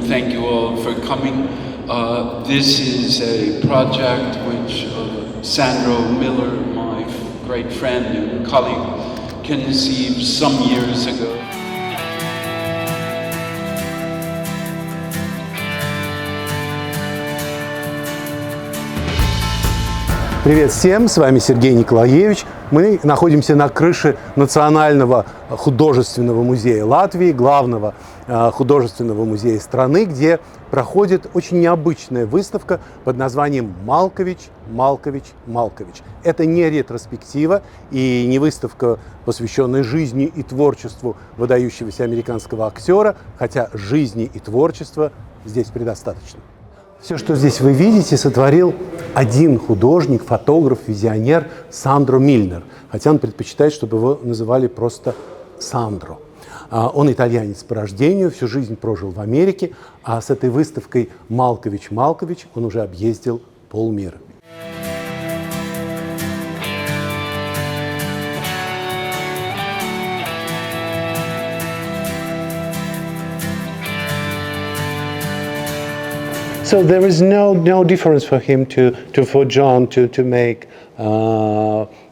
thank you all for coming. This is a project which Sandro Miller, my great friend and colleague, conceived some years ago. Привет всем, с вами Сергей Николаевич. Мы находимся на крыше Национального художественного музея Латвии, главного художественного музея страны, где проходит очень необычная выставка под названием «Малкович, Малкович, Малкович». Это не ретроспектива и не выставка, посвященная жизни и творчеству выдающегося американского актера, хотя жизни и творчества здесь предостаточно. Все, что здесь вы видите, сотворил один художник, фотограф, визионер Сандро Миллер, хотя он предпочитает, чтобы его называли просто Сандро. Он итальянец по рождению, всю жизнь прожил в Америке, а с этой выставкой «Малкович, Малкович» он уже объездил полмира. So there is no difference for him for John to make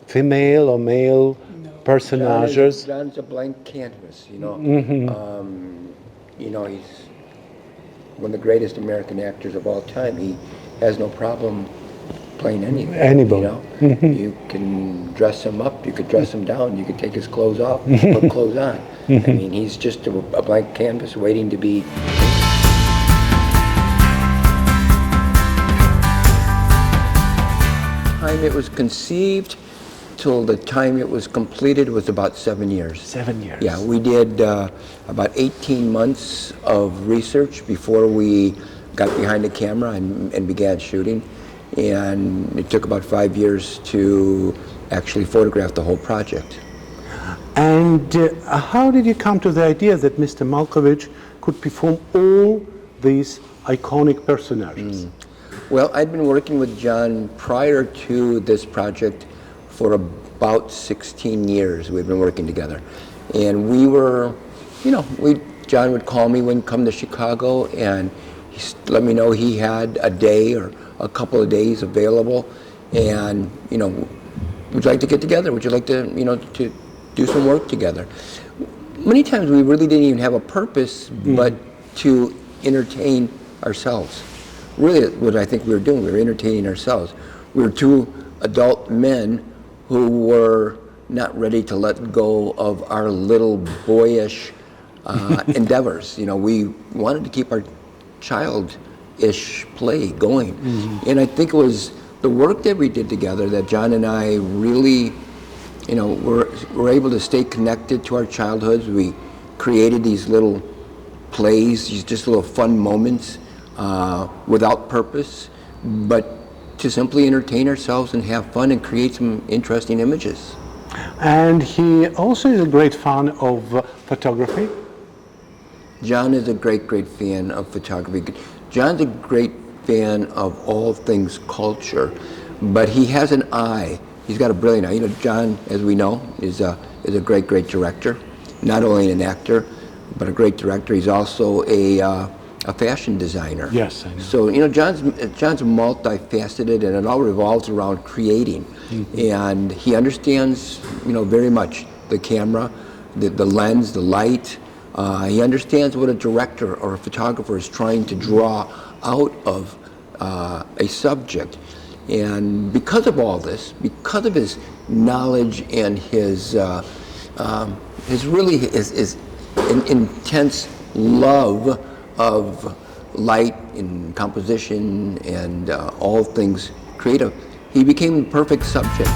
female or male personages. John's a blank canvas, you know. You know, he's one of the greatest American actors of all time. He has no problem playing anything. Anybody. You know, you can dress him up, you could dress him down, you could take his clothes off, put clothes on. I mean, he's just a blank canvas waiting to be. Time it was conceived till the time it was completed was about 7 years. 7 years. Yeah, we did about 18 months of research before we got behind the camera and began shooting. And it took about 5 years to actually photograph the whole project. And how did you come to the idea that Mr. Malkovich could perform all these iconic personages? Well, I'd been working with John prior to this project for about 16 years. We'd been working together. And we were, you know, John would call me when come to Chicago and let me know he had a day or a couple of days available. And, you know, would you like to get together? Would you like to, you know, to do some work together? Many times we really didn't even have a purpose, but to entertain ourselves. Really, what I think we were doing, we were entertaining ourselves. We were two adult men who were not ready to let go of our little boyish endeavors. You know, we wanted to keep our childish play going. And I think it was the work that we did together that John and I really, you know, were able to stay connected to our childhoods. We created these little plays, these just little fun moments. Without purpose, but to simply entertain ourselves and have fun and create some interesting images. And he also is a great fan of photography. John is a great fan of photography. John's a great fan of all things culture, but he has an eye. He's got a brilliant eye. You know, John, as we know, is a great director. Not only an actor, but a great director. He's also a fashion designer. Yes, I know. So, you know, John's multifaceted, and it all revolves around creating. And he understands, you know, very much the camera, the lens, the light. He understands what a director or a photographer is trying to draw out of a subject. And because of all this, because of his knowledge and his intense love of light and composition and all things creative, he became the perfect subject.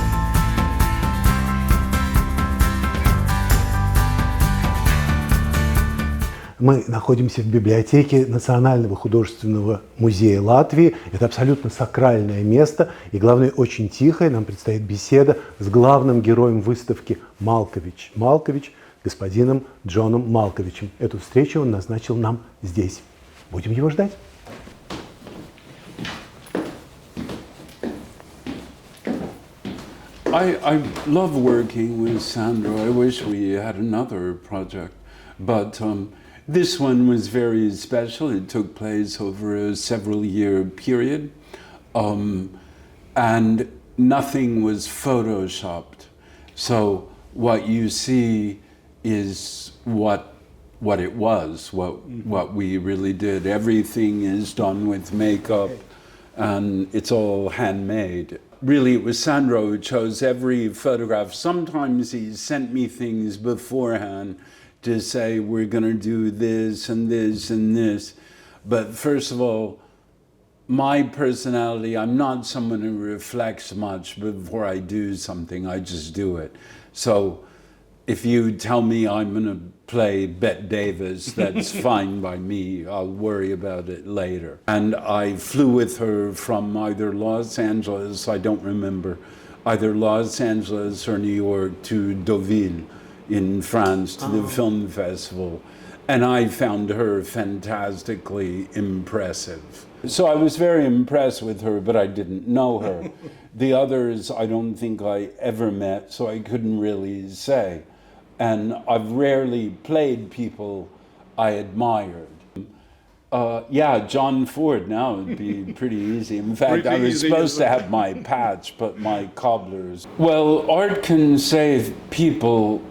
Мы находимся в библиотеке Национального художественного музея Латвии. Это абсолютно сакральное место и, главное, очень тихое. Нам предстоит беседа с главным героем выставки «Малкович, Малкович», господином Джоном Малковичем. Эту встречу он назначил нам здесь. Будем его ждать. I love working with Sandro. I wish we had another project, but This one was very special. It took place over a several-year period, and nothing was photoshopped. So what you see is what it was, what we really did. Everything is done with makeup, and it's all handmade. Really, it was Sandro who chose every photograph. Sometimes he sent me things beforehand to say, we're going to do this and this and this. But first of all, my personality, I'm not someone who reflects much before I do something. I just do it. So if you tell me I'm going to play Bette Davis, that's fine by me. I'll worry about it later. And I flew with her from either Los Angeles, I don't remember, either Los Angeles or New York to Deauville in France to the film festival. And I found her fantastically impressive. So I was very impressed with her, but I didn't know her. The others I don't think I ever met, so I couldn't really say. And I've rarely played people I admired. Yeah, John Ford now would be pretty easy. In fact, I was supposed to have my patch, but my cobblers. Well, art can save people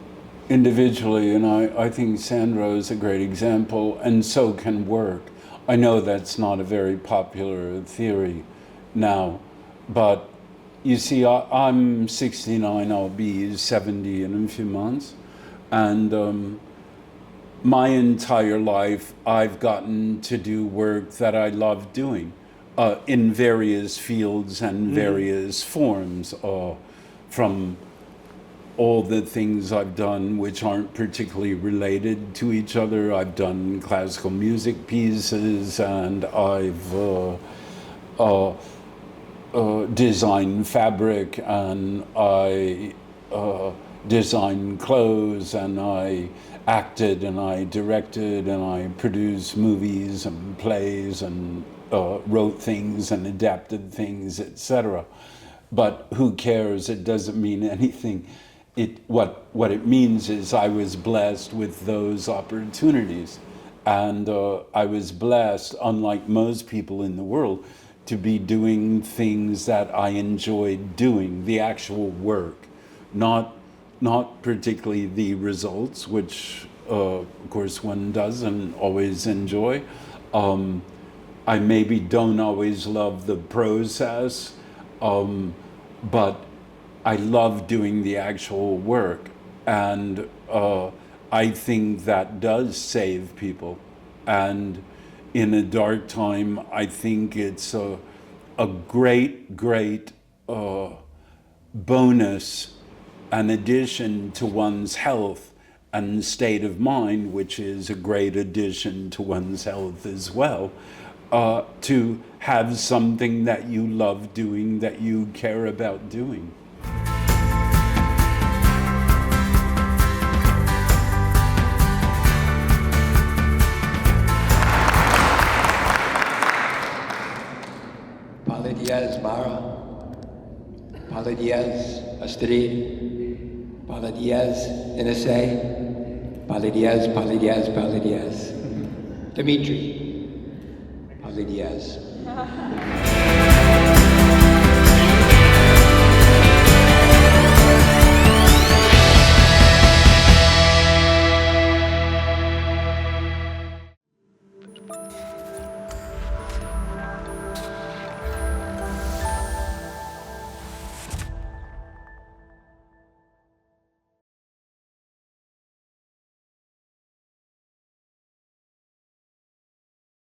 individually, and I think Sandro is a great example, and so can work. I know that's not a very popular theory now, but you see, I'm 69, I'll be 70 in a few months. And my entire life, I've gotten to do work that I love doing in various fields and various forms, from all the things I've done which aren't particularly related to each other. I've done classical music pieces, and I've designed fabric, and I designed clothes, and I acted, and I directed, and I produced movies and plays, and wrote things and adapted things, etc. But who cares? It doesn't mean anything. What it means is I was blessed with those opportunities, and I was blessed, unlike most people in the world, to be doing things that I enjoyed doing, the actual work, not particularly the results, which of course one doesn't always enjoy. I maybe don't always love the process, but I love doing the actual work, and I think that does save people. And in a dark time, I think it's a great bonus, an addition to one's health and state of mind, which is a great addition to one's health as well, to have something that you love doing, that you care about doing. Padre Diaz Mara, Padre Diaz Astrid, Padre Diaz NSA, Padre Diaz, Padre Diaz, Padre Diaz, Dimitri, Padre Diaz.